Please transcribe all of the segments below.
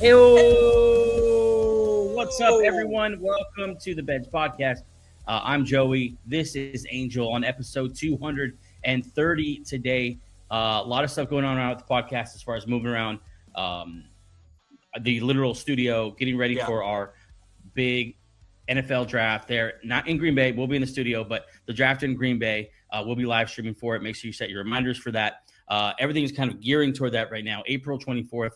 Heyo! What's up, everyone? Welcome to the Bench Podcast. I'm Joey. This is Angel on episode 230 today. A lot of stuff going on around with the podcast as far as moving around the literal studio, getting ready for our big NFL draft there. Not in Green Bay. We'll be in the studio, but the draft in Green Bay, we'll be live streaming for it. Make sure you set your reminders for that. Everything is kind of gearing toward that right now. April 24th.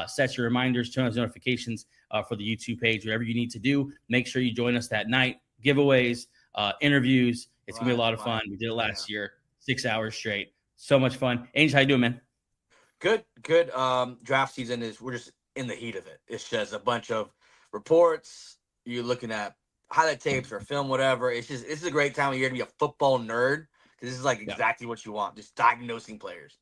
Set your reminders, turn on notifications for the YouTube page, whatever you need to do. Make sure you join us that night. Giveaways, interviews. It's going to be a lot of fun. We did it last year, 6 hours straight. So much fun. Angel, how you doing, man? Good. Draft season we're just in the heat of it. It's just a bunch of reports. You're looking at highlight tapes or film, whatever. It's a great time of year to be a football nerd because this is like exactly what you want, just diagnosing players.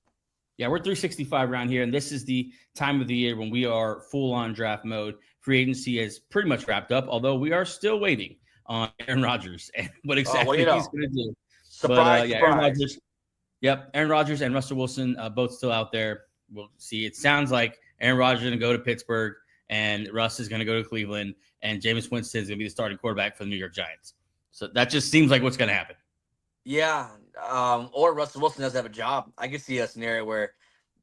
Yeah, we're 365 around here, and this is the time of the year when we are full-on draft mode. Free agency is pretty much wrapped up, although we are still waiting on Aaron Rodgers and what exactly he's going to do. Surprise. Aaron Rodgers. Yep, Aaron Rodgers and Russell Wilson both still out there. We'll see. It sounds like Aaron Rodgers is going to go to Pittsburgh, and Russ is going to go to Cleveland, and Jameis Winston is going to be the starting quarterback for the New York Giants. So that just seems like what's going to happen. Yeah, or Russell Wilson doesn't have a job. I can see a scenario where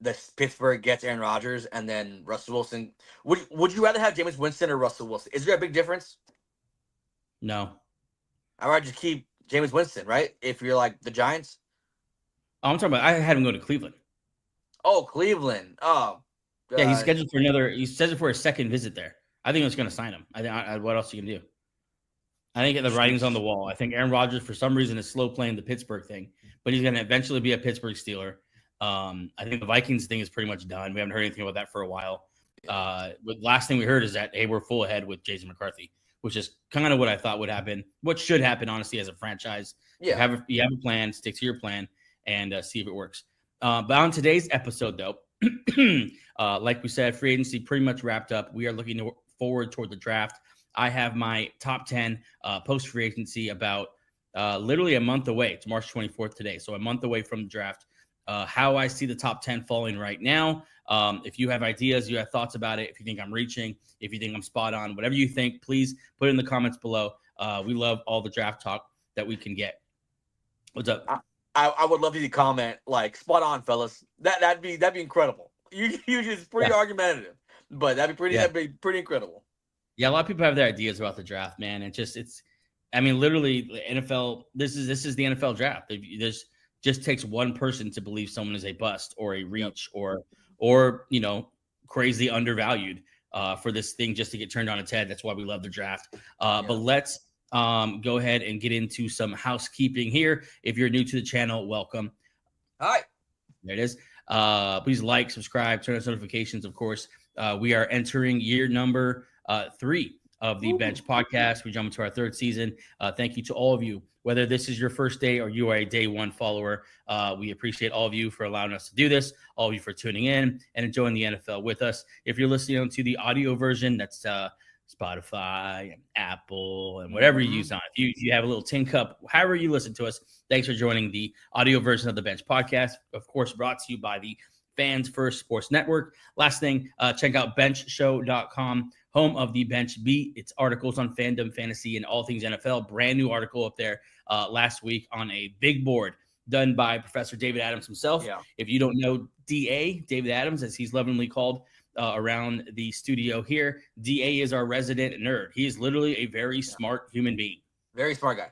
the Pittsburgh gets Aaron Rodgers and then Russell Wilson. Would you rather have Jameis Winston or Russell Wilson? Is there a big difference? No. I'd rather just keep Jameis Winston, right? If you're like the Giants. Oh, I'm talking about. I had him go to Cleveland. Oh, Cleveland. Oh, yeah. He's scheduled for another. He's scheduled for a second visit there. I think it's going to sign him. What else are you going to do? I think the writing's on the wall. I think Aaron Rodgers, for some reason, is slow playing the Pittsburgh thing, but he's going to eventually be a Pittsburgh Steeler. I think the Vikings thing is pretty much done. We haven't heard anything about that for a while. The last thing we heard is that, hey, we're full ahead with Jason McCarthy, which is kind of what I thought would happen, what should happen, honestly, as a franchise. Yeah. You have a plan, stick to your plan, and see if it works. But on today's episode, though, like we said, free agency pretty much wrapped up. We are looking forward toward the draft. I have my top 10 post-free agency about literally a month away. It's March 24th today, so a month away from the draft. How I see the top 10 falling right now. If you have ideas, you have thoughts about it, if you think I'm reaching, if you think I'm spot on, whatever you think, please put it in the comments below. We love all the draft talk that we can get. What's up? I would love you to comment like spot on, fellas. That'd be incredible. You just pretty argumentative, but that'd be pretty incredible. Yeah, a lot of people have their ideas about the draft, man. I mean, literally, NFL. This is the NFL draft. There's just takes one person to believe someone is a bust or a reach or crazy undervalued for this thing just to get turned on its head. That's why we love the draft. But let's go ahead and get into some housekeeping here. If you're new to the channel, welcome. Hi. There it is. Please like, subscribe, turn on notifications. Of course, we are entering year number 3 of the Bench Podcast. We jump into our 3rd season. Thank you to all of you, whether this is your first day or you are a day one follower. We appreciate all of you for allowing us to do this, all of you for tuning in and enjoying the NFL with us. If you're listening to the audio version, that's Spotify and Apple and whatever you use on. If you have a little tin cup, however you listen to us, thanks for joining the audio version of the Bench Podcast. Of course, brought to you by the Fans First Sports Network. Last thing, check out benchshow.com, home of the Bench Beat. It's articles on fandom, fantasy, and all things NFL. Brand new article up there last week on a big board done by Professor David Adams himself. Yeah. If you don't know DA, David Adams, as he's lovingly called around the studio here, DA is our resident nerd. He is literally a very smart human being. Very smart guy.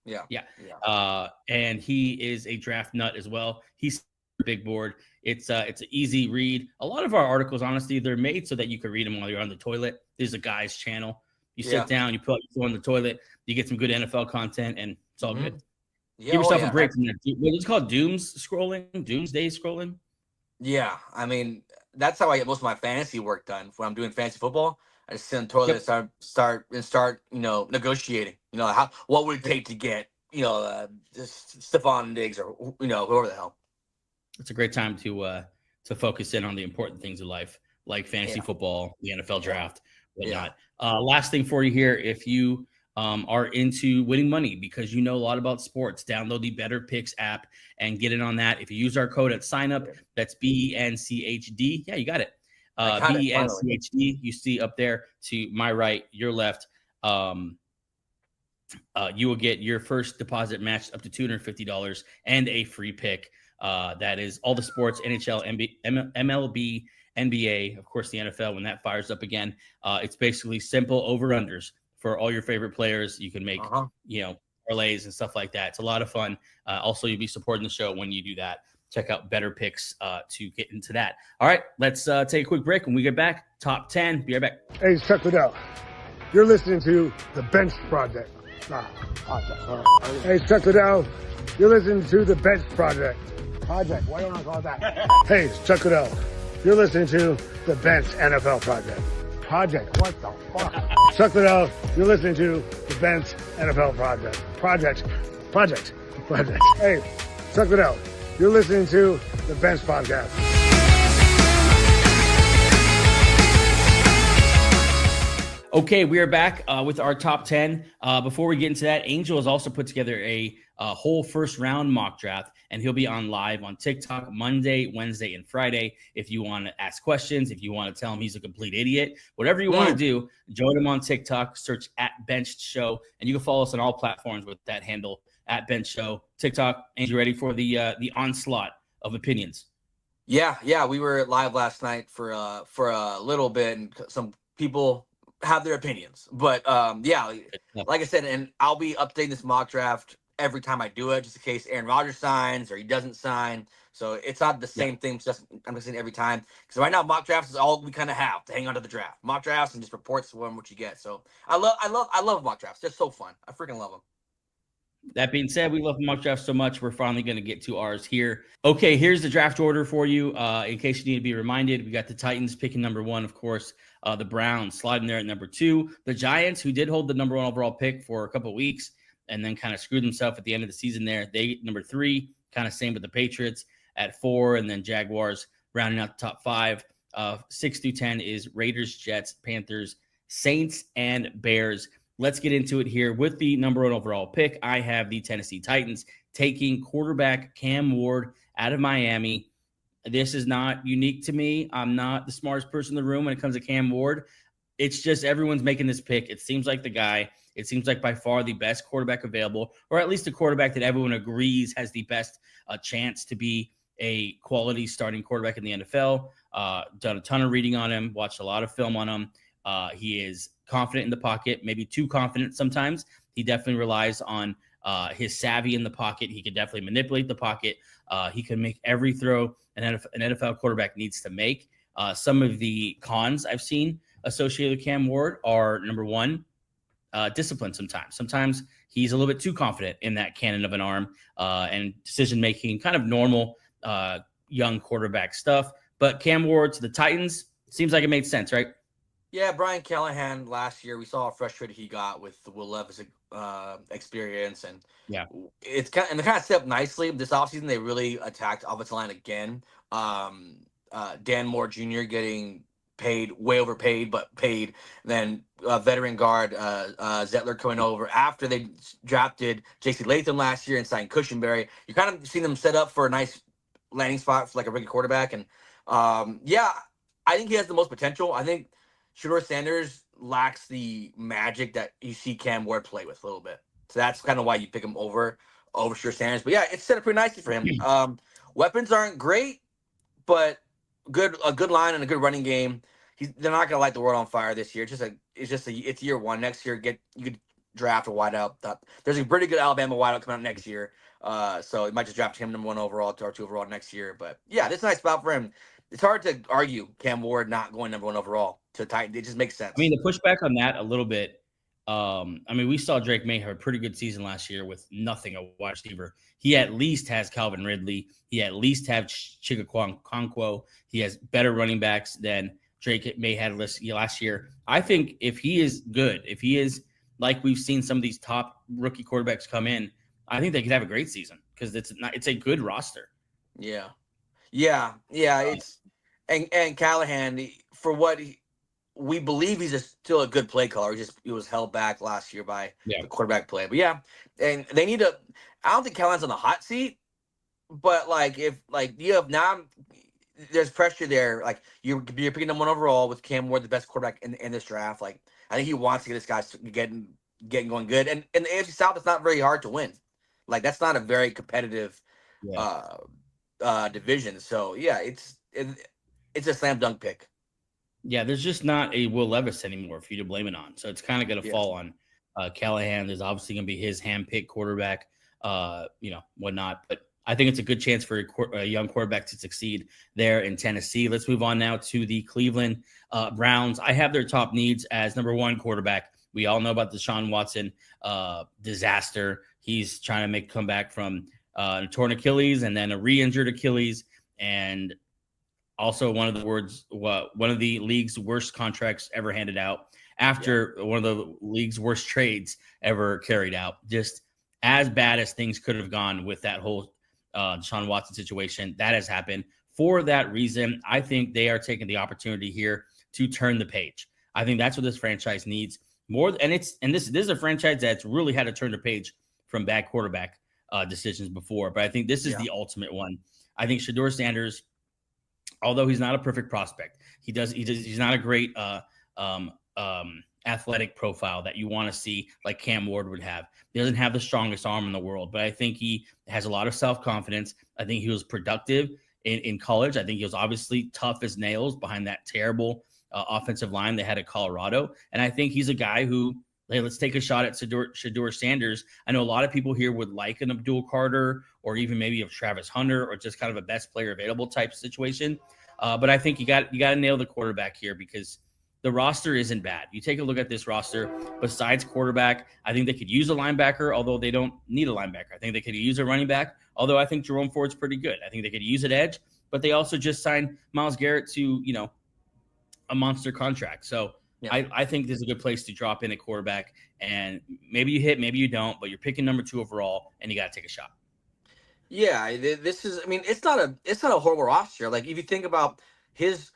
Yeah. And he is a draft nut as well. He's big board. It's an easy read. A lot of our articles, honestly, they're made so that you can read them while you're on the toilet. This is a guy's channel. You sit down, you put your phone on the toilet, you get some good NFL content, and it's all good. Yeah, Give yourself a break from that. What is it called? Doomsday scrolling? Yeah, I mean, that's how I get most of my fantasy work done. When I'm doing fantasy football, I just sit on the toilet and start negotiating. What would it take to get Stephon Diggs or whoever the hell. It's a great time to focus in on the important things of life, like fantasy football, the NFL draft, whatnot. Last thing for you here, if you are into winning money because you know a lot about sports, download the BETR Picks app and get in on that. If you use our code at sign up, that's BENCHD. Yeah, you got it. BENCHD, you see up there to my right, your left. You will get your first deposit matched up to $250 and a free pick. That is all the sports, NHL, MLB, NBA, of course, the NFL, when that fires up again. It's basically simple over-unders for all your favorite players. You can make, parlays and stuff like that. It's a lot of fun. Also, you'll be supporting the show when you do that. Check out BETR Picks to get into that. All right, let's take a quick break. When we get back, top 10. Be right back. Hey, check it out. You're listening to The Bench Project. Hey, check it out. You're listening to The Bench Project. Project, why don't I call it that? Hey, check it out. You're listening to The Bench NFL Project. Project, what the fuck? Check it out. You're listening to The Bench NFL Project. Project. Hey, check it out. You're listening to The Bench Podcast. Okay, we are back with our top 10. Before we get into that, Angel has also put together a whole first round mock draft, and he'll be on live on TikTok Monday, Wednesday, and Friday. If you want to ask questions, if you want to tell him he's a complete idiot, whatever you want to do, join him on TikTok, search @Benched Show, and you can follow us on all platforms with that handle @Benched Show. TikTok, Angel, ready for the onslaught of opinions? Yeah, we were live last night for a little bit, and some people have their opinions, but like I said, and I'll be updating this mock draft every time I do it, just in case Aaron Rodgers signs or he doesn't sign. So it's not the same thing. Just I'm saying every time, because right now mock drafts is all we kind of have to hang on to the draft. Mock drafts and just reports on what you get. So I love mock drafts. They're so fun. I freaking love them. That being said, we love mock drafts so much, we're finally going to get to ours here. Okay, here's the draft order for you. In case you need to be reminded, we got the Titans picking number 1, of course. The Browns sliding there at number 2. The Giants, who did hold the number 1 overall pick for a couple of weeks and then kind of screwed themselves at the end of the season there. They number 3, kind of same with the Patriots at 4, and then Jaguars rounding out the top 5. 6 through 10 is Raiders, Jets, Panthers, Saints, and Bears. Let's get into it here. With the number 1 overall pick, I have the Tennessee Titans taking quarterback Cam Ward out of Miami. This is not unique to me. I'm not the smartest person in the room when it comes to Cam Ward. It's just everyone's making this pick. It seems like the guy. It seems like by far the best quarterback available, or at least a quarterback that everyone agrees has the best chance to be a quality starting quarterback in the NFL. Done a ton of reading on him, watched a lot of film on him. He is confident in the pocket, maybe too confident sometimes. He definitely relies on his savvy in the pocket. He can definitely manipulate the pocket. He can make every throw an NFL quarterback needs to make. Some of the cons I've seen associated with Cam Ward are, number 1, discipline sometimes. Sometimes he's a little bit too confident in that cannon of an arm and decision-making, kind of normal young quarterback stuff. But Cam Ward to the Titans, seems like it made sense, right? Yeah, Brian Callahan last year, we saw how frustrated he got with the Will Levis experience, and it's kind of set up nicely. This offseason, they really attacked offensive line again. Dan Moore Jr. getting paid, way overpaid, but paid. Then veteran guard Zettler coming over after they drafted J.C. Latham last year and signed Cushenberry. You kind of see them set up for a nice landing spot for like a rookie quarterback, and I think he has the most potential. I think Shaduer Sanders lacks the magic that you see Cam Ward play with a little bit. So that's kind of why you pick him over Shaduer Sanders. But yeah, it's set up pretty nicely for him. Weapons aren't great, but a good line and a good running game. They're not gonna light the world on fire this year. It's year 1. Next year, you could draft a wideout. There's a pretty good Alabama wideout coming out next year. So you might just draft him number 1 overall or 2 overall next year. But yeah, this is a nice spot for him. It's hard to argue Cam Ward not going number 1 overall to Titan. It just makes sense. I mean, the pushback on that a little bit. We saw Drake May have a pretty good season last year with nothing a wide receiver. He at least has Calvin Ridley. He at least has Chigaquanquo. He has better running backs than Drake May had last year. I think if he is good, if he is like we've seen some of these top rookie quarterbacks come in, I think they could have a great season because it's a good roster. Yeah. It's and Callahan, for what we believe, he's still a good play caller. He was held back last year by the quarterback play. But yeah, and they need to. I don't think Callahan's on the hot seat, but if you have now, there's pressure there. Like you're picking number 1 overall with Cam Ward, the best quarterback in this draft. Like I think he wants to get this guy getting going good. And in the AFC South, it's not very hard to win. Like that's not a very competitive division. So yeah, it's a slam dunk pick. Yeah, there's just not a Will Levis anymore for you to blame it on. So it's kind of going to fall on Callahan. There's obviously going to be his handpicked quarterback, whatnot. But I think it's a good chance for a young quarterback to succeed there in Tennessee. Let's move on now to the Cleveland Browns. I have their top needs as number 1 quarterback. We all know about the Deshaun Watson disaster. He's trying to make a comeback from a torn Achilles and then a re-injured Achilles, and also one of the league's worst contracts ever handed out after one of the league's worst trades ever carried out. Just as bad as things could have gone with that whole Deshaun Watson situation, that has happened. For that reason, I think they are taking the opportunity here to turn the page. I think that's what this franchise needs more. And this is a franchise that's really had to turn the page from bad quarterback decisions before. But I think this is the ultimate one. I think Shaduer Sanders, although he's not a perfect prospect, he's not a great athletic profile that you want to see like Cam Ward would have. He doesn't have the strongest arm in the world, but I think he has a lot of self-confidence. I think he was productive in college. I think he was obviously tough as nails behind that terrible offensive line they had at Colorado. And I think he's a guy who, hey, let's take a shot at Shaduer Sanders. I know a lot of people here would like an Abdul Carter or even maybe a Travis Hunter or just kind of a best player available type situation. But I think you got to nail the quarterback here because the roster isn't bad. You take a look at this roster. Besides quarterback, I think they could use a linebacker, although they don't need a linebacker. I think they could use a running back, although I think Jerome Ford's pretty good. I think they could use an edge, but they also just signed Myles Garrett to, a monster contract. So I think this is a good place to drop in a quarterback, and maybe you hit, maybe you don't, but you're picking number 2 overall, and you got to take a shot. Yeah, this is. I mean, it's not a horrible roster. Like if you think about he's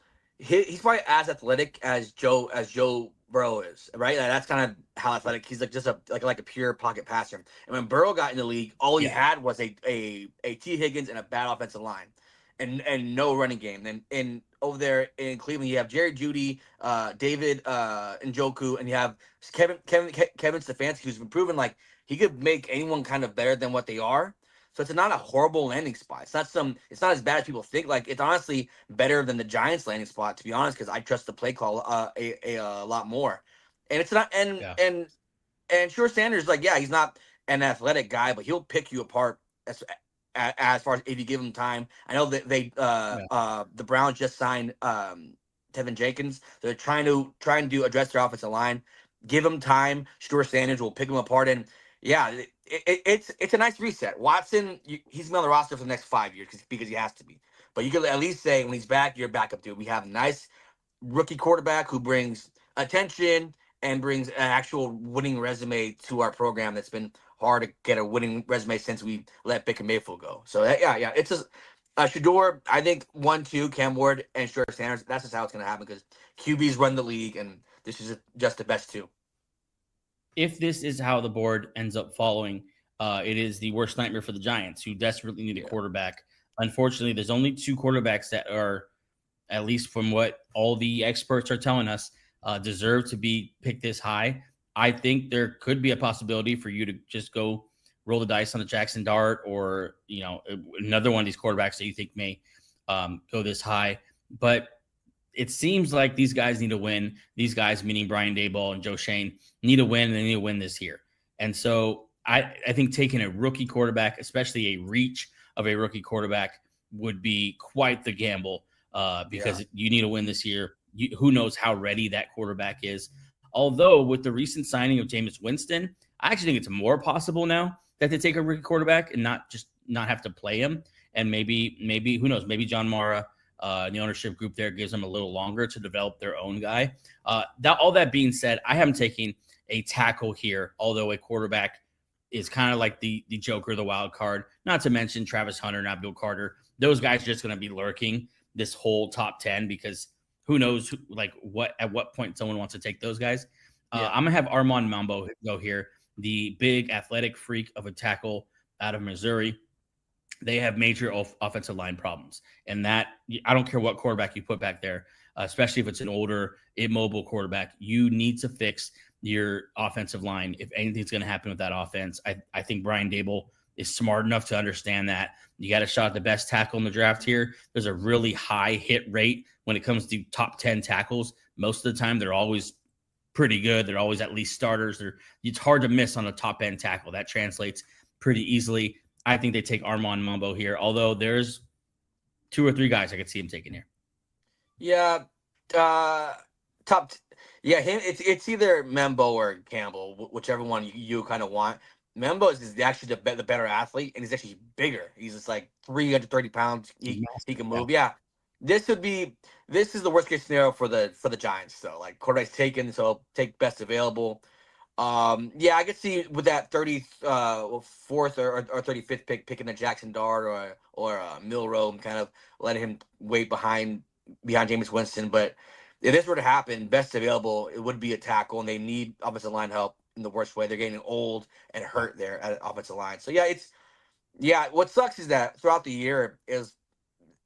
probably as athletic as Joe Burrow is, right? Like, that's kind of how athletic he's like, just like a pure pocket passer. And when Burrow got in the league, all he had was a T Higgins and a bad offensive line, and no running game. And over there in Cleveland, you have Jerry Jeudy, David Njoku, and you have Kevin Stefanski, who's been proven like he could make anyone kind of better than what they are. So it's not a horrible landing spot. It's not as bad as people think. Like it's honestly better than the Giants landing spot, to be honest, because I trust the play call a lot more. And it's not and Shaduer Sanders, like, he's not an athletic guy, but he'll pick you apart as far as if you give him time. I know that the Browns just signed Tevin Jenkins. They're trying to address their offensive line. Give him time. Shaduer Sanders will pick him apart, and it's a nice reset. Watson, he's been on the roster for the next 5 years because he has to be. But you could at least say when he's back, you're back up to it. We have a nice rookie quarterback who brings attention and brings an actual winning resume to our program. That's been hard to get a winning resume since we let Baker Mayfield go. So it's just Shaduer. I think 1-2 Cam Ward and Shaduer Sanders. That's just how it's going to happen because QBs run the league, and this is just the best 2. If this is how the board ends up following, it is the worst nightmare for the Giants, who desperately need a quarterback. Unfortunately, there's only 2 quarterbacks that are, at least from what all the experts are telling us, deserve to be picked this high. I think there could be a possibility for you to just go roll the dice on the Jackson Dart or, another one of these quarterbacks that you think may go this high. But it seems like these guys need to win. These guys, meaning Brian Daboll and Joe Schoen, need to win, and they need to win this year. And so I think taking a rookie quarterback, especially a reach of a rookie quarterback, would be quite the gamble because you need to win this year. Who knows how ready that quarterback is. Although with the recent signing of Jameis Winston, I actually think it's more possible now that they take a rookie quarterback and not have to play him. And maybe who knows, maybe John Mara, the ownership group there gives them a little longer to develop their own guy. All that being said, I haven't taken a tackle here, although a quarterback is kind of like the joker, the wild card, not to mention Travis Hunter and Abdul Carter. Those guys are just going to be lurking this whole top 10 because who knows at what point someone wants to take those guys. I'm going to have Armand Membou go here, the big athletic freak of a tackle out of Missouri. they have major offensive line problems. And that, I don't care what quarterback you put back there, especially if it's an older, immobile quarterback, you need to fix your offensive line if anything's going to happen with that offense. I think Brian Daboll is smart enough to understand that. You got a shot at the best tackle in the draft here. There's a really high hit rate when it comes to top 10 tackles. Most of the time, they're always pretty good. They're always at least starters. It's hard to miss on a top end tackle. That translates pretty easily. I think they take Armand Membou here, although there's 2 or 3 guys I could see him taking here. Yeah, him. It's either Membou or Campbell, whichever one you kind of want. Membou is actually the better athlete, and he's actually bigger. He's just like 330 pounds. He can move. Yeah. This is the worst case scenario for the Giants. So like quarterback's taken, so take best available. I could see with that 34th or 35th pick picking a Jackson Dart or Milroe, kind of letting him wait behind Jameis Winston. But if this were to happen, best available, it would be a tackle, and they need offensive line help in the worst way. They're getting old and hurt there at offensive line. So what sucks is that throughout the year is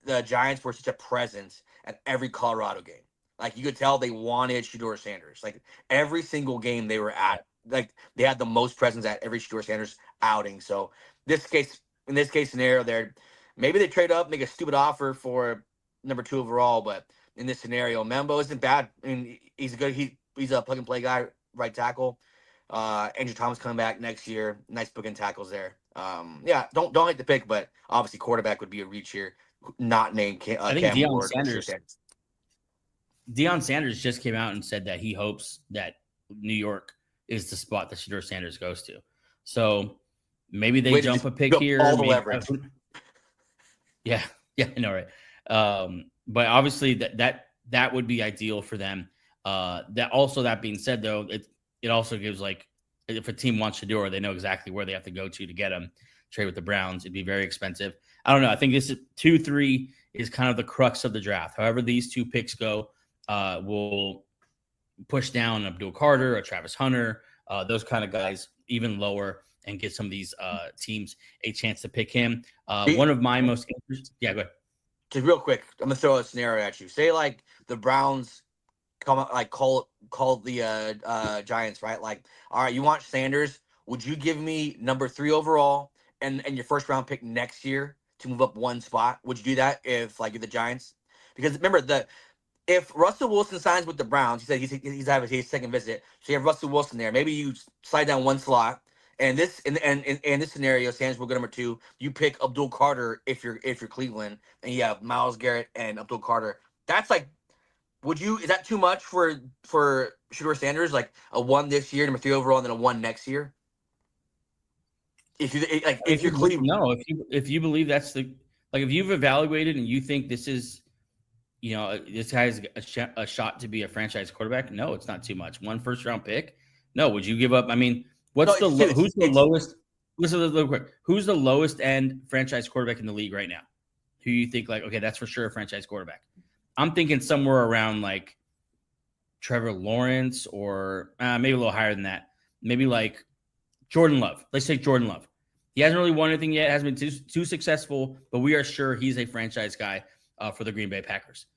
the Giants were such a presence at every Colorado game. Like you could tell they wanted Shaduer Sanders. Like every single game they were at, like they had the most presence at every Shaduer Sanders outing. So in this case scenario, maybe they trade up, make a stupid offer for number 2 overall, but in this scenario, Membou isn't bad. I mean, he's a plug and play guy, right tackle. Andrew Thomas coming back next year. Nice bookend tackles there. Don't like the pick, but obviously quarterback would be a reach here. Not named I think Deion Sanders just came out and said that he hopes that New York is the spot that Shaduer Sanders goes to. So maybe they jump a pick here. All the leverage. Yeah, I know, right? But obviously that would be ideal for them. That being said, though, it also gives, like, if a team wants Shaduer, they know exactly where they have to go to get him. Trade with the Browns, it'd be very expensive. I don't know. I think this is 2-3 is kind of the crux of the draft. However these 2 picks go, will push down Abdul Carter, a Travis Hunter, those kind of guys even lower, and get some of these teams a chance to pick him. One of my most interesting. Yeah, go ahead. Just real quick, I'm gonna throw a scenario at you. Say like the Browns call the Giants, right? Like, all right, you want Sanders? Would you give me number 3 overall and your first round pick next year to move up 1 spot? Would you do that if like you're the Giants? Because remember if Russell Wilson signs with the Browns, he said he's having his second visit. So you have Russell Wilson there. Maybe you slide down 1 slot. And in this scenario, Sanders will go number 2. You pick Abdul Carter if you're Cleveland, and you have Myles Garrett and Abdul Carter. That's like, is that too much for Shaduer Sanders? Like a 1 this year, number 3 overall, and then a 1 next year. If you're Cleveland, no. If you believe that's if you've evaluated and you think this is, this guy has a shot to be a franchise quarterback, no, it's not too much. 1 first round pick. No, would you give up? I mean, who's the lowest? Listen, real quick. Who's the lowest end franchise quarterback in the league right now? Who you think like, okay, that's for sure a franchise quarterback? I'm thinking somewhere around like Trevor Lawrence or maybe a little higher than that. Maybe like Jordan Love. Let's take Jordan Love. He hasn't really won anything yet. Hasn't been too successful, but we are sure he's a franchise guy for the Green Bay Packers.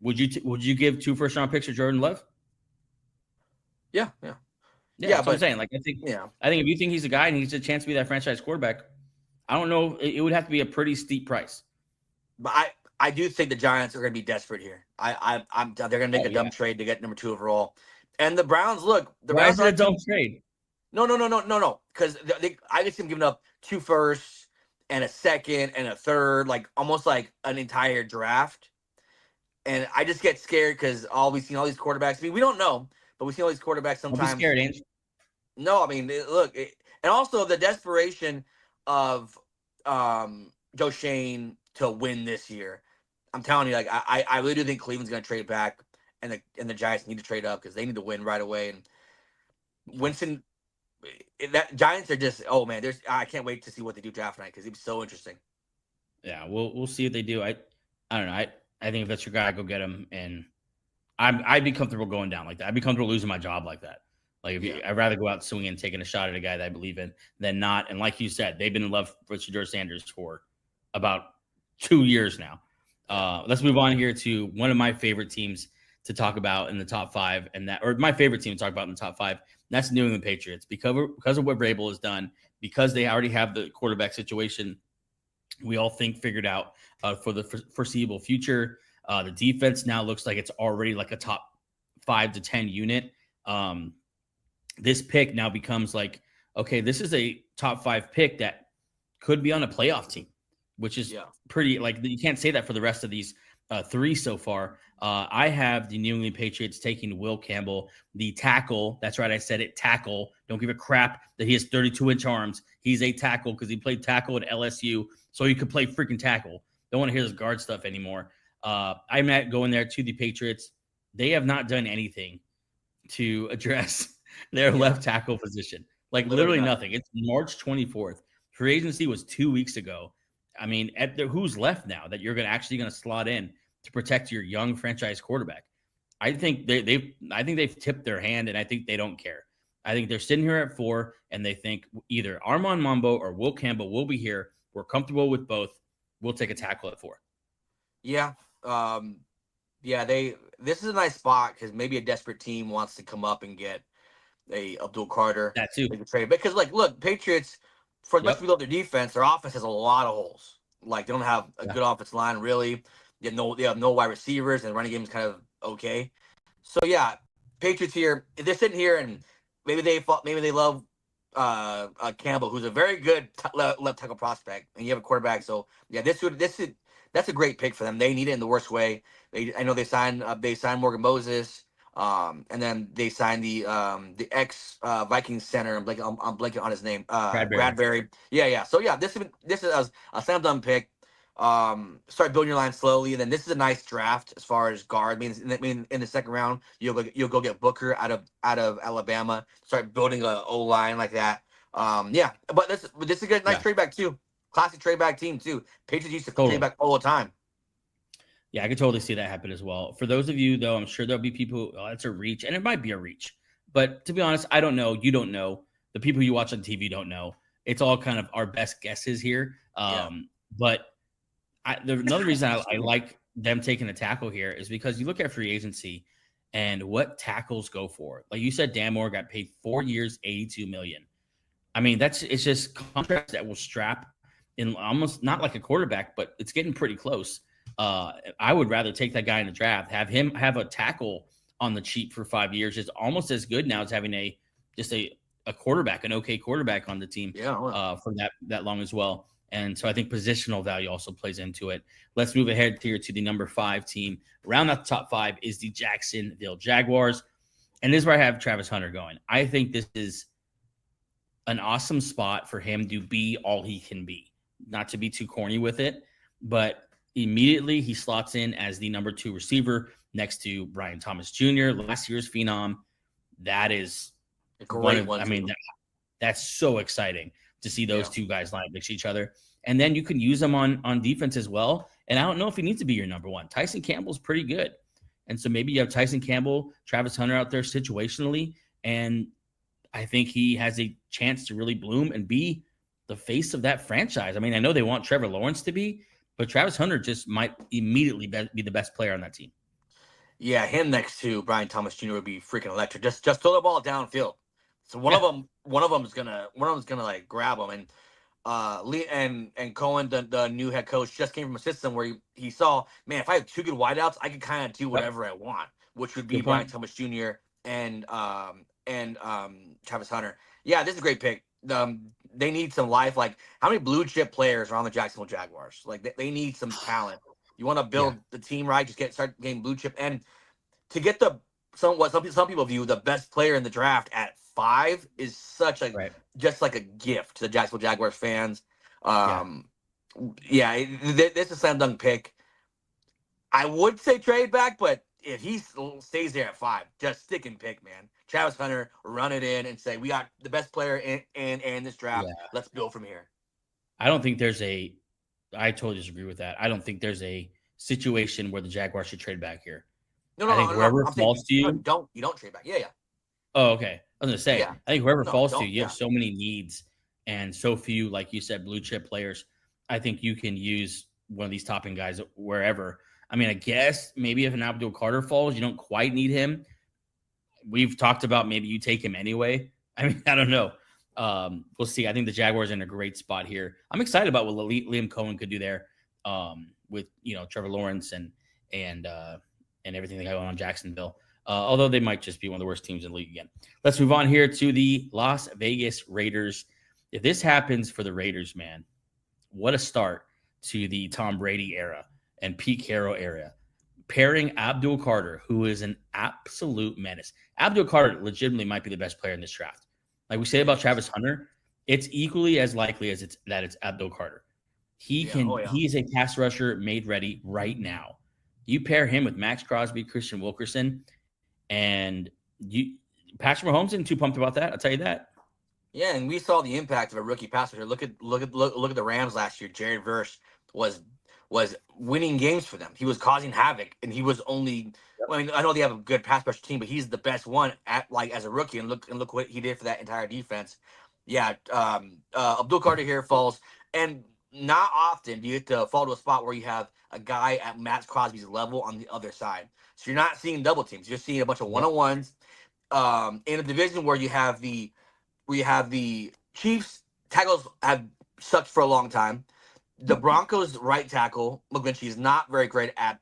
Would you give 2 first round picks to Jordan Love? Yeah. That's what I'm saying. Like, I think if you think he's a guy and he's a chance to be that franchise quarterback, I don't know. It would have to be a pretty steep price. But I do think the Giants are going to be desperate here. They're going to make a dumb trade to get number 2 overall. And the Browns, look, Why is it a dumb trade? No. Because I just see them giving up 2 firsts and a second and a third, like almost like an entire draft. And I just get scared because we've seen all these quarterbacks. I mean, we don't know, but we've seen all these quarterbacks sometimes. Don't be scared, Angel. No, I mean, look, and also the desperation of Joe Shane to win this year. I'm telling you, like, I really do think Cleveland's going to trade back, and the Giants need to trade up because they need to win right away. And Winston, that Giants are just, oh man, I can't wait to see what they do draft night because it'd be so interesting. Yeah, we'll see what they do. I don't know. I think if that's your guy, go get him, and I'd be comfortable going down like that. I'd be comfortable losing my job like that. Like, I'd rather go out swinging and taking a shot at a guy that I believe in than not. And like you said, they've been in love with Shaduer Sanders for about 2 years now. Let's move on here to one of my favorite teams to talk about in the top 5, or my favorite team to talk about in the top 5. And that's New England Patriots because of what Vrabel has done, because they already have the quarterback situation we all think figured out for the foreseeable future. The defense now looks like it's already like a top 5 to 10 unit. This pick now becomes like, okay, this is a top 5 pick that could be on a playoff team, which is pretty, like, you can't say that for the rest of these 3 so far. I have the New England Patriots taking Will Campbell, the tackle. That's right, I said it, tackle. Don't give a crap that he has 32-inch arms. He's a tackle because he played tackle at LSU, so he could play freaking tackle. Don't want to hear this guard stuff anymore. I'm not going there to the Patriots. They have not done anything to address their left tackle position. Like, literally nothing. It's March 24th. Free agency was 2 weeks ago. I mean, who's left now that you're actually going to slot in to protect your young franchise quarterback? I think they've tipped their hand, and I think they don't care. I think they're sitting here at 4, and they think either Armand Membou or Will Campbell will be here. We're comfortable with both. We'll take a tackle at 4. Yeah. This is a nice spot because maybe a desperate team wants to come up and get a Abdul Carter. That too. Trade. Because, like, look, Patriots, for as much as we love their defense, their offense has a lot of holes. Like, they don't have a good offensive line, really. They have no wide receivers, and the running game is kind of okay. So, yeah, Patriots here, they're sitting here, and maybe they love Campbell, who's a very good left tackle prospect, and you have a quarterback. So, yeah, that's a great pick for them. They need it in the worst way. I know they signed Morgan Moses, and then they signed the ex Vikings center. I'm blanking on his name. Bradbury. Yeah. So yeah, this is a slam dunk pick. Start building your line slowly, and then this is a nice draft as far as guard. I mean, in the second round, you'll go get Booker out of Alabama. Start building a O line like that. But this is a good, nice trade back too. Classic trade back team too. Patriots used to trade back all the time. Yeah, I could totally see that happen as well. For those of you, though, I'm sure there'll be people, that's a reach, and it might be a reach. But to be honest, I don't know. You don't know. The people you watch on TV don't know. It's all kind of our best guesses here. But another reason I like them taking a tackle here is because you look at free agency and what tackles go for. Like you said, Dan Moore got paid 4 years, $82 million. I mean, it's just contracts that will strap in, almost not like a quarterback, but it's getting pretty close. I would rather take that guy in the draft, have him have a tackle on the cheap for 5 years. It's almost as good now as having a quarterback, an okay quarterback on the team for that long as well. And so I think positional value also plays into it. Let's move ahead here to the number 5 team. Round out the top 5 is the Jacksonville Jaguars. And this is where I have Travis Hunter going. I think this is an awesome spot for him to be all he can be. Not to be too corny with it, but immediately he slots in as the number 2 receiver next to Brian Thomas Jr., last year's phenom. That is a great one. I mean, that's so exciting to see those two guys line up next to each other. And then you can use them on defense as well. And I don't know if he needs to be your number 1. Tyson Campbell's pretty good. And so maybe you have Tyson Campbell, Travis Hunter out there situationally. And I think he has a chance to really bloom and be the face of that franchise. I mean, I know they want Trevor Lawrence to be, but Travis Hunter just might immediately be the best player on that team. Yeah, him next to Brian Thomas Jr. would be freaking electric. Just throw the ball downfield. So one of them's gonna like grab him. And Lee and Cohen, the new head coach, just came from a system where he saw, man, if I have 2 good wideouts, I can kind of do whatever I want, which would be Brian Thomas Jr. and Travis Hunter. Yeah, this is a great pick. They need some life. Like, how many blue chip players are on the Jacksonville Jaguars? Like, they need some talent. You want to build the team right, start getting blue chip. And to get some people view the best player in the draft at 5 is such just like a gift to the Jacksonville Jaguars fans. This is a slam dunk pick. I would say trade back, but if he stays there at 5, just stick and pick, man. Travis Hunter, run it in and say, we got the best player in this draft. Yeah. Let's build from here. I don't think I totally disagree with that. I don't think there's a situation where the Jaguars should trade back here. No, whoever falls to you. You don't trade back. Yeah. Oh, okay. I was going to say, I think whoever falls to you, you have so many needs and so few, like you said, blue chip players. I think you can use one of these topping guys wherever. I mean, I guess maybe if an Abdul Carter falls, you don't quite need him. We've talked about maybe you take him anyway. I mean, I don't know. We'll see. I think the Jaguars are in a great spot here. I'm excited about what Liam Cohen could do there with Trevor Lawrence and everything they got going on in Jacksonville. Although they might just be one of the worst teams in the league again. Let's move on here to the Las Vegas Raiders. If this happens for the Raiders, man, what a start to the Tom Brady era and Pete Carroll era. Pairing Abdul Carter, who is an absolute menace. Abdul Carter legitimately might be the best player in this draft. Like we say about Travis Hunter, it's equally as likely as it's Abdul Carter. He is a pass rusher made ready right now. You pair him with Max Crosby, Christian Wilkerson, and Patrick Mahomes isn't too pumped about that. I'll tell you that. Yeah, and we saw the impact of a rookie pass rusher. Look at the Rams last year. Jared Verse was winning games for them. He was causing havoc, and he was only. I mean, I know they have a good pass rush team, but he's the best one as a rookie. And look what he did for that entire defense. Yeah, Abdul Carter here falls, and not often do you get to fall to a spot where you have a guy at Max Crosby's level on the other side. So you're not seeing double teams. You're seeing a bunch of one-on-ones in a division where you have the Chiefs tackles have sucked for a long time. The Broncos right tackle McGlinchey is not very great at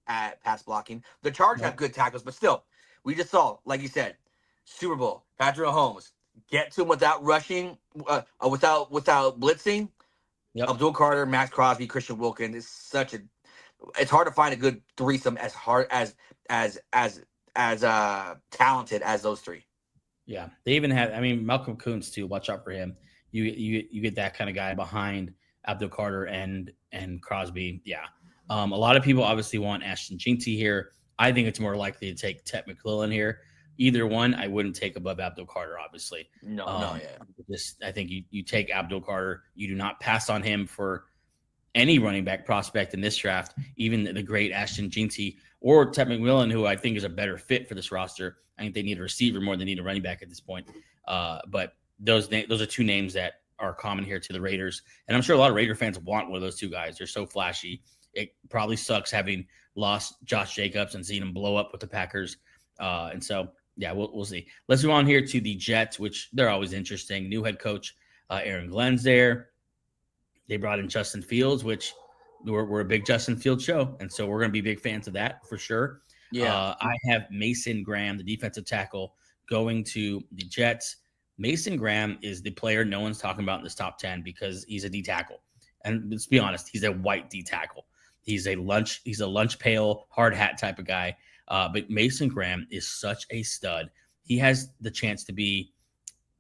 pass blocking. The Chargers have good tackles, but still, we just saw, like you said, Super Bowl, Patrick Mahomes, get to him without rushing, without blitzing. Yep. Abdul Carter, Max Crosby, Christian Wilkins is it's hard to find a good threesome as talented as those three. Yeah, they even have. I mean, Malcolm Kuntz too. Watch out for him. You get that kind of guy behind Abdul Carter and Crosby. Yeah, a lot of people obviously want Ashton Jeanty here. I think it's more likely to take Tet McMillan here. Either one, I wouldn't take above Abdul Carter, obviously. I think you take Abdul Carter. You do not pass on him for any running back prospect in this draft, even the great Ashton Jeanty or Tet McMillan, who I think is a better fit for this roster. I think they need a receiver more than they need a running back at this point. But those are two names that are common here to the Raiders. And I'm sure a lot of Raider fans want one of those two guys. They're so flashy. It probably sucks having lost Josh Jacobs and seen him blow up with the Packers. And so, yeah, we'll see. Let's move on here to the Jets, which they're always interesting. New head coach Aaron Glenn's there. They brought in Justin Fields, which we're a big Justin Fields show. And so we're going to be big fans of that for sure. Yeah, I have Mason Graham, the defensive tackle, going to the Jets. Mason Graham is the player no one's talking about in this top 10 because he's a D tackle. And let's be honest, he's a white D tackle. He's a lunch pail, hard hat type of guy. But Mason Graham is such a stud. He has the chance to be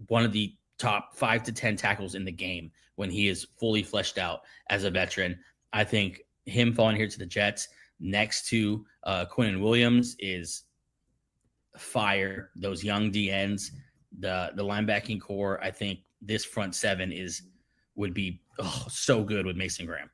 one of the top 5 to 10 tackles in the game when he is fully fleshed out as a veteran. I think him falling here to the Jets next to Quinnen Williams is fire. Those young DNs, the linebacking core. I think this front seven would be so good with Mason Graham.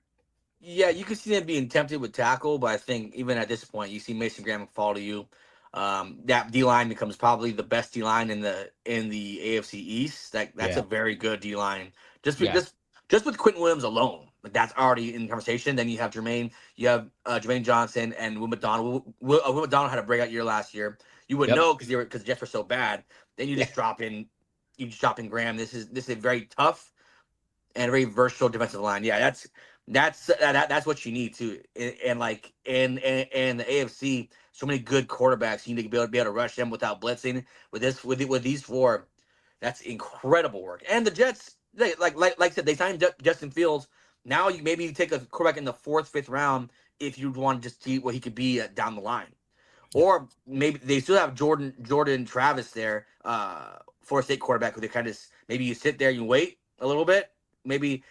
Yeah, you can see them being tempted with tackle, but I think even at this point, you see Mason Graham fall to you. That D line becomes probably the best D line in the AFC East. That's a very good D line. Just with Quentin Williams alone, like that's already in conversation. Then you have Jermaine Johnson and Will McDonald. Will McDonald had a breakout year last year. You would know because the Jets were so bad. Then you just drop in Graham. This is a very tough and very versatile defensive line. Yeah, that's what you need too. And like in the AFC, so many good quarterbacks. You need to be able to rush them without blitzing. With these four, that's incredible work. And the Jets, like I said, they signed Justin Fields. Now you take a quarterback in the 4th, 5th round if you want to just see what he could be down the line. Or maybe they still have Jordan Travis there, Florida State quarterback, who they kind of maybe you sit there, you wait a little bit, maybe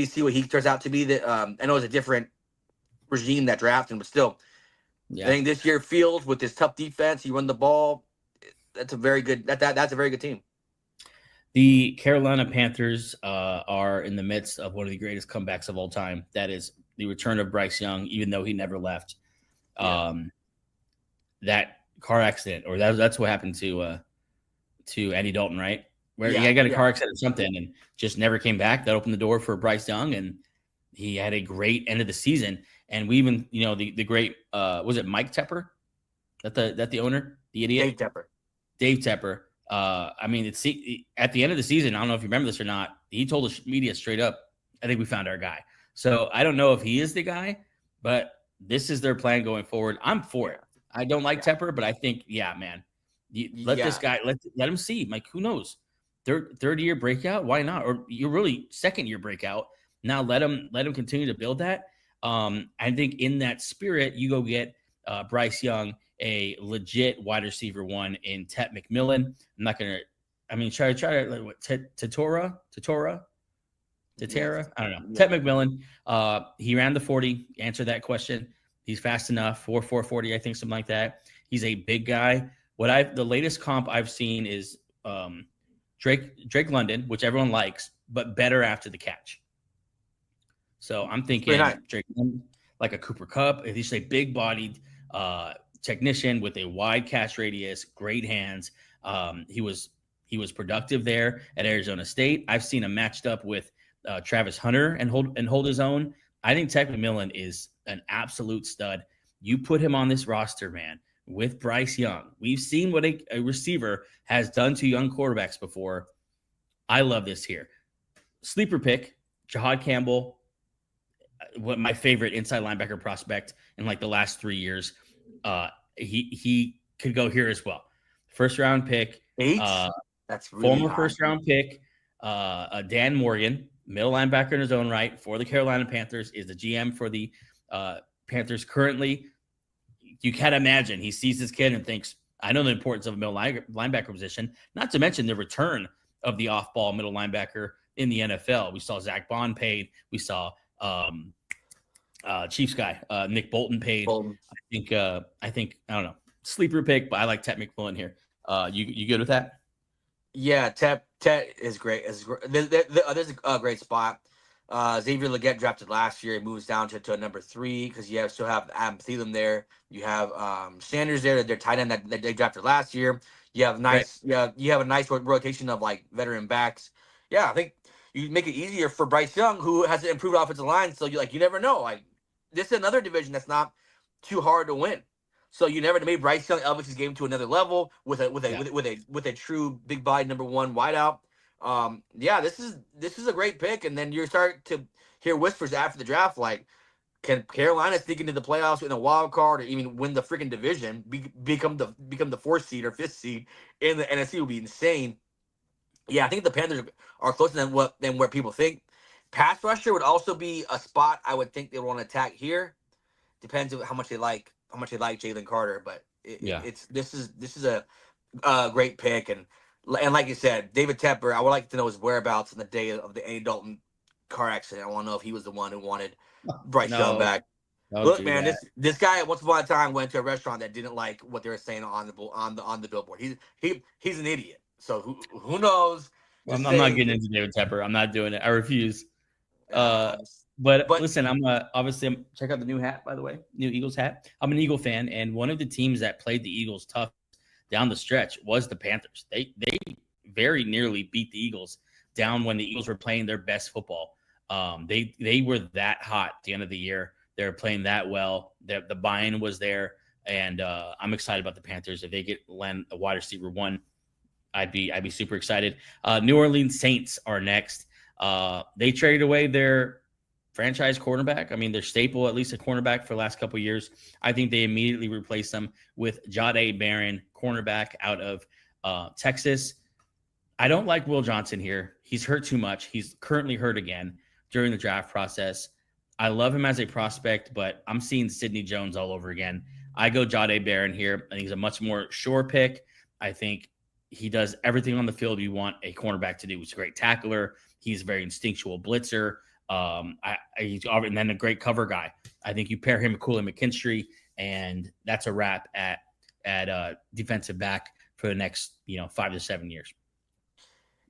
see what he turns out to be. That I know it's a different regime that drafted him, but still, I think this year Fields with this tough defense, you run the ball. That's a very good. That's a very good team. The Carolina Panthers are in the midst of one of the greatest comebacks of all time. That is the return of Bryce Young, even though he never left. That car accident, or that's what happened to Andy Dalton, right? Where he got a car accident or something and just never came back. That opened the door for Bryce Young, and he had a great end of the season. And we even, the great, was it Mike Tepper? That the owner, the idiot? Dave Tepper. I mean, it's at the end of the season, I don't know if you remember this or not, he told the media straight up, I think we found our guy. So I don't know if he is the guy, but this is their plan going forward. I'm for it. I don't like Tepper, but I think, man, let this guy, let him see. Like, who knows? Third year breakout, why not? Or you're really second year breakout. Now let him continue to build that. I think in that spirit, you go get Bryce Young, a legit wide receiver one in Tet McMillan. I'm not gonna. I mean, try to what, Tetairoa. I don't know. Yeah. Tet McMillan. He ran the 40. Answer that question. He's fast enough. 4.40, I think, something like that. He's a big guy. The latest comp I've seen is Drake London, which everyone likes, but better after the catch. So I'm thinking Drake London, like a Cooper Kupp. He's a big-bodied technician with a wide catch radius, great hands. He was productive there at Arizona State. I've seen him matched up with Travis Hunter and hold his own. I think Tet McMillan is an absolute stud. You put him on this roster, man, with Bryce Young. We've seen what a receiver has done to young quarterbacks before. I love this here. Sleeper pick, Jahdae Campbell, what my favorite inside linebacker prospect in like the last 3 years. He could go here as well. First round pick. That's really former high. First round pick. Dan Morgan, middle linebacker in his own right for the Carolina Panthers, is the GM for the Panthers currently. You can't imagine he sees this kid and thinks, I know the importance of a middle linebacker position, not to mention the return of the off-ball middle linebacker in the NFL. We saw Zach Bond paid. We saw Chiefs guy, Nick Bolton paid. I think, I don't know, sleeper pick, but I like Tet McMillan here. You good with that? Yeah, Tet is great. There's a great spot. Xavier Legette drafted last year. He moves down to a number 3 because you still have Adam Thielen there. You have Sanders there. They're tight end that they drafted last year. You have you have a nice rotation of like veteran backs. Yeah, I think you make it easier for Bryce Young, who has an improved offensive line. So you never know. Like, this is another division that's not too hard to win. So you never made Bryce Young elevate his game to another level with a true big body number 1 wideout. This is a great pick. And then you start to hear whispers after the draft, like, can Carolina sneak into the playoffs in a wild card or even win the freaking division, become the 4th seed or 5th seed in the NFC would be insane. Yeah, I think the Panthers are closer than where people think. Pass rusher would also be a spot I would think they want to attack here. Depends on how much they like Jalen Carter, but this is a great pick, and like you said, David Tepper, I would like to know his whereabouts on the day of the Andy Dalton car accident. I want to know if he was the one who wanted Bryce Young back. Look, man, this guy once upon a time went to a restaurant that didn't like what they were saying on the billboard. He's an idiot. So who knows? I'm not getting into David Tepper. I'm not doing it. I refuse. But listen, I'm check out the new hat, by the way, new Eagles hat. I'm an Eagle fan, and one of the teams that played the Eagles tough down the stretch was the Panthers. They very nearly beat the Eagles down when the Eagles were playing their best football. They were that hot at the end of the year. They were playing that well. The buy-in was there, and I'm excited about the Panthers. If they get Len a wide receiver 1, I'd be super excited. New Orleans Saints are next. They traded away their franchise cornerback. I mean, their staple, at least a cornerback for the last couple of years. I think they immediately replaced them with Jahdae Barron, cornerback out of Texas. I don't like Will Johnson here. He's hurt too much. He's currently hurt again during the draft process. I love him as a prospect, but I'm seeing Sidney Jones all over again. I go Jahdae Barron here. I think he's a much more sure pick. I think he does everything on the field you want a cornerback to do. He's a great tackler. He's a very instinctual blitzer. And then a great cover guy. I think you pair him with Cooley McKinstry, and that's a wrap at defensive back for the next 5 to 7 years.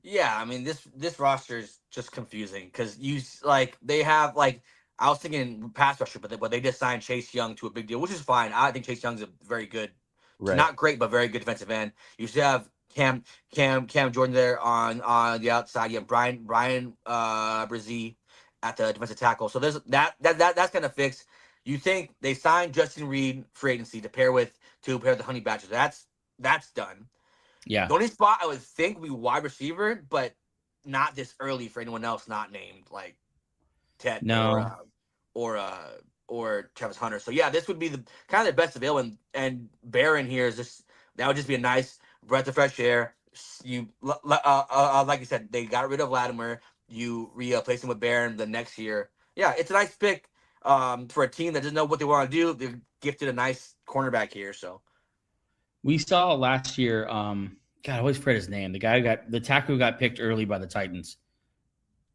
Yeah, I mean this roster is just confusing because they have I was thinking pass rusher, but they just signed Chase Young to a big deal, which is fine. I think Chase Young's a very good, not great, but very good defensive end. You should have Cam Jordan there on the outside. You have Brian Brzee at the defensive tackle. So there's that's kind of fixed. You think they signed Justin Reed free agency to pair with the Honey Badgers. That's done. Yeah. The only spot I would think would be wide receiver, but not this early for anyone else not named like Ted or Travis Hunter. So yeah, this would be the kind of the best available. And Barron here is just that would just be a nice breath of fresh air. You like you said, they got rid of Latimer. You replace him with Barron the next year. Yeah, it's a nice pick for a team that doesn't know what they want to do. They're gifted a nice cornerback here. So we saw last year. God, I always forget his name. The tackle who got picked early by the Titans.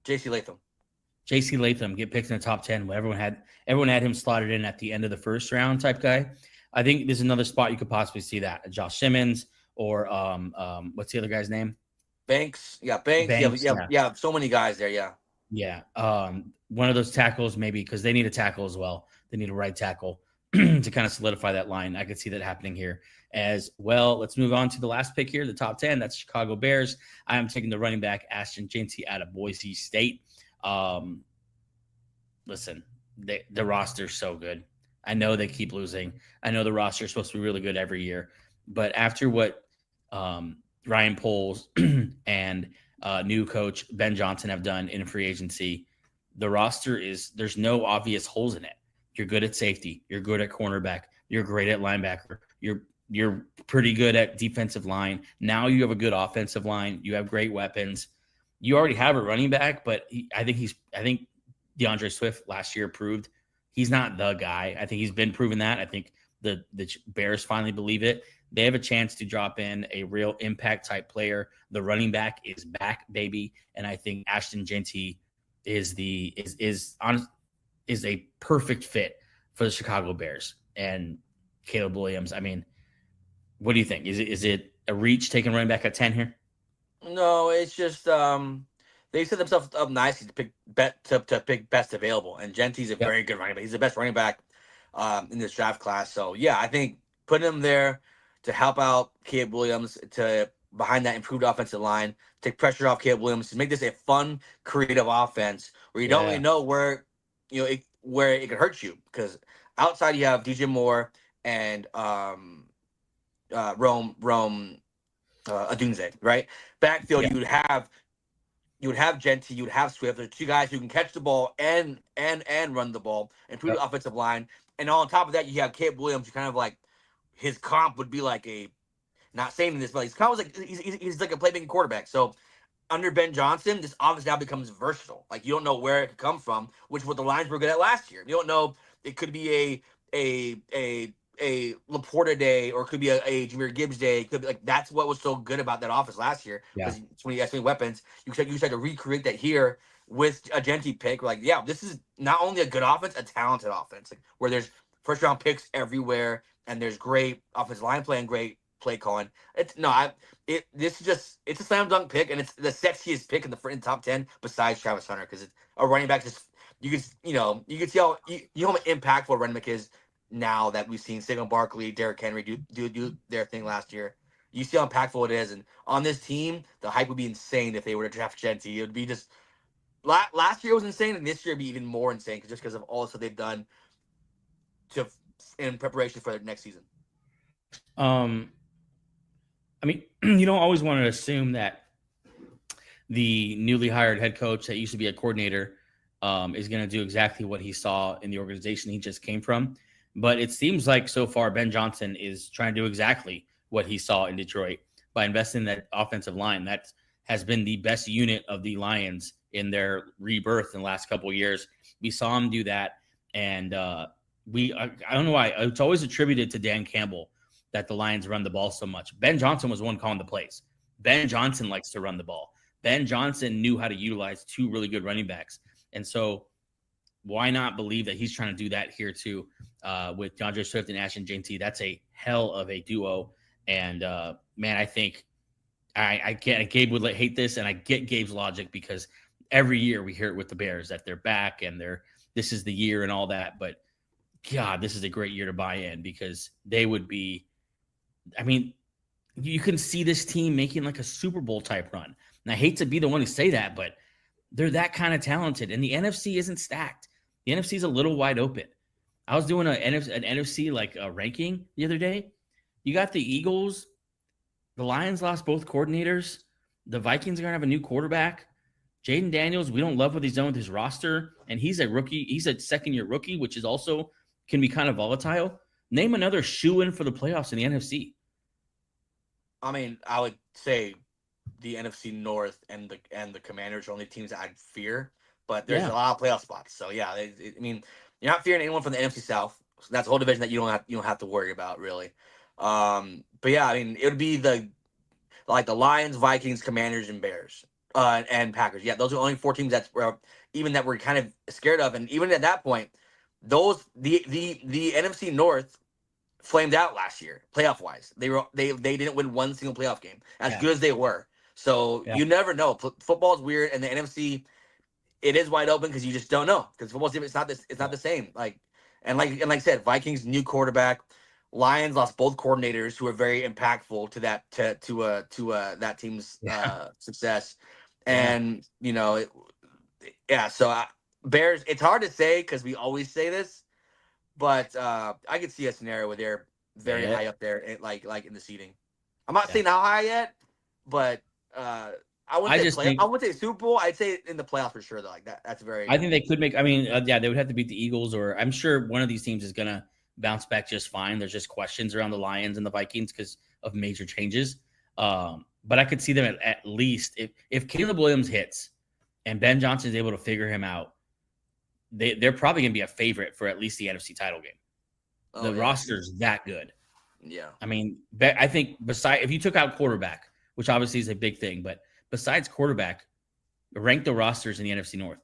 J.C. Latham get picked in the top 10. Everyone had him slotted in at the end of the first round type guy. I think there's another spot you could possibly see that. Josh Simmons or what's the other guy's name? Banks. Yeah, Banks. Yeah. So many guys there. Yeah. Yeah. One of those tackles maybe because they need a tackle as well. They need a right tackle to kind of solidify that line. I could see that happening here as well. Let's move on to the last pick here, the top 10. That's Chicago Bears. I am taking the running back Ashton Jeanty out of Boise State. Listen, the roster's so good. I know they keep losing. I know the roster is supposed to be really good every year, but after what Ryan Poles and new coach Ben Johnson have done in free agency, the roster there's no obvious holes in it. You're good at safety. You're good at cornerback. You're great at linebacker. You're pretty good at defensive line. Now you have a good offensive line. You have great weapons. You already have a running back, but I think DeAndre Swift last year proved he's not the guy. I think he's been proven that. I think the Bears finally believe it. They have a chance to drop in a real impact type player. The running back is back, baby, and I think Ashton Jeanty is a perfect fit for the Chicago Bears and Caleb Williams. I mean, what do you think? Is it a reach taking running back at 10 here? No, it's just they set themselves up nicely to pick best available, and Jeanty's a very good running back. He's the best running back in this draft class. So yeah, I think putting him there to help out Caleb Williams to behind that improved offensive line, take pressure off Caleb Williams, to make this a fun, creative offense where you don't really know where it could hurt you, because outside you have DJ Moore and Rome Adunze, right? Backfield, you would have Jeanty, you would have Swift. There's two guys who can catch the ball and run the ball, improve the offensive line. And on top of that, you have Caleb Williams, who kind of like his comp would be like not saying this, but he's like a playmaking quarterback. So under Ben Johnson, this offense now becomes versatile. Like, you don't know where it could come from, which is what the Lions were good at last year. You don't know, it could be a Laporta day, or it could be a Jahmyr Gibbs day. It could be like, that's what was so good about that offense last year. Because when you have so many weapons, you tried to recreate that here with a Jeanty pick. We're like, yeah, this is not only a good offense, a talented offense, like, where there's first round picks everywhere, and there's great offensive line play and great play calling. It's a slam dunk pick, and it's the sexiest pick in the top 10 besides Travis Hunter, because it's a running back. Just you can see how impactful a running back is now that we've seen Saquon Barkley, Derrick Henry do their thing last year. You see how impactful it is, and on this team, the hype would be insane if they were to draft Jeanty. It would be just last year was insane, and this year would be even more insane because of all the stuff they've done in preparation for their next season. I mean, you don't always want to assume that the newly hired head coach that used to be a coordinator is going to do exactly what he saw in the organization he just came from. But it seems like so far Ben Johnson is trying to do exactly what he saw in Detroit by investing in that offensive line. That has been the best unit of the Lions in their rebirth in the last couple of years. We saw him do that, and I don't know why. It's always attributed to Dan Campbell that the Lions run the ball so much. Ben Johnson was the one calling the plays. Ben Johnson likes to run the ball. Ben Johnson knew how to utilize two really good running backs. And so why not believe that he's trying to do that here too with DeAndre Swift and Ashton Jeanty? That's a hell of a duo. And, man, I think Gabe would hate this, and I get Gabe's logic, because every year we hear it with the Bears that they're back and this is the year and all that. But, God, this is a great year to buy in, because they would be – I mean, you can see this team making like a Super Bowl type run. And I hate to be the one to say that, but they're that kind of talented, and the NFC isn't stacked. The NFC is a little wide open. I was doing an NFC like a ranking the other day. You got the Eagles. The Lions lost both coordinators. The Vikings are going to have a new quarterback. Jaden Daniels, we don't love what he's done with his roster, and he's a rookie. He's a second-year rookie, which is also can be kind of volatile. Name another shoe-in for the playoffs in the NFC. I mean, I would say the NFC North and the Commanders are only teams that I'd fear, but there's a lot of playoff spots. So yeah, I mean, you're not fearing anyone from the NFC South. So that's a whole division that you don't have to worry about really. But yeah, I mean, it would be the Lions, Vikings, Commanders, and Bears, and Packers. Yeah, those are the only 4 teams that we're kind of scared of, and even at that point, the NFC North flamed out last year, playoff wise. They didn't win one single playoff game, as good as they were. So you never know. Football is weird, and the NFC, it is wide open because you just don't know. Because football's it's not the same. Like I said, Vikings new quarterback. Lions lost both coordinators who are very impactful to that team's success, and So Bears, it's hard to say because we always say this, but I could see a scenario where they're very high up there, like in the seeding. I'm not saying how high yet, but I wouldn't say Super Bowl. I'd say in the playoffs for sure. Though, like that, that's very. I think they could make. I mean, they would have to beat the Eagles, or I'm sure one of these teams is gonna bounce back just fine. There's just questions around the Lions and the Vikings because of major changes. But I could see them at least if Caleb Williams hits and Ben Johnson is able to figure him out, they're probably going to be a favorite for at least the NFC title game. The roster's that good. Yeah. I mean, I think if you took out quarterback, which obviously is a big thing, but besides quarterback, rank the rosters in the NFC North.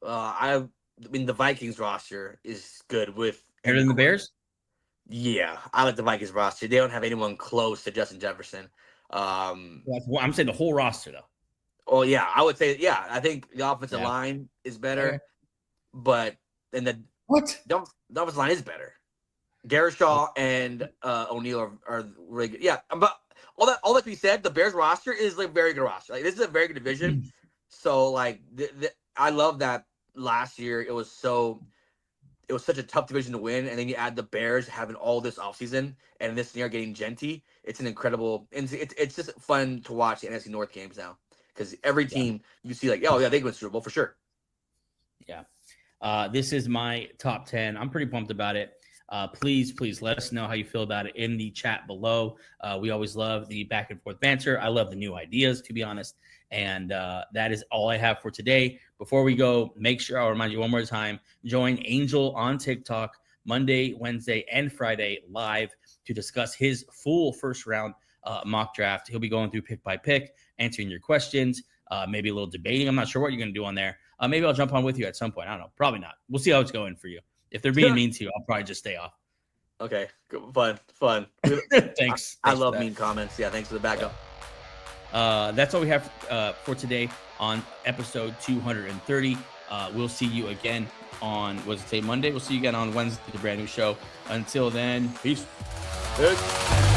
I mean, the Vikings roster is good with better than the Bears. Yeah, I like the Vikings roster. They don't have anyone close to Justin Jefferson. I'm saying the whole roster, though. Oh yeah, I would say I think the offensive line is better, but the offensive line is better. Garrishaw and O'Neal are really good. Yeah, but all that being said, the Bears roster is like very good roster. Like this is a very good division. So like I love that. Last year it was such a tough division to win, and then you add the Bears having all this offseason and this year getting Jeanty. It's an incredible, and it's just fun to watch the NFC North games now because every team you see like, oh yeah, they can win Super Bowl for sure. Yeah, this is my top 10. I'm pretty pumped about it. Please let us know how you feel about it in the chat below. We always love the back and forth banter. I love the new ideas, to be honest. And that is all I have for today. Before we go, make sure I'll remind you one more time, join Angel on TikTok Monday, Wednesday, and Friday live to discuss his full first round mock draft. He'll be going through pick by pick, answering your questions, maybe a little debating. I'm not sure what you're going to do on there. Maybe I'll jump on with you at some point. I don't know. Probably not. We'll see how it's going for you. If they're being mean to you, I'll probably just stay off. Okay. Good. Fun. Thanks. I love mean comments. Yeah. Thanks for the backup. That's all we have for today on episode 230. We'll see you again on, Monday? We'll see you again on Wednesday, the brand new show. Until then, peace. Good.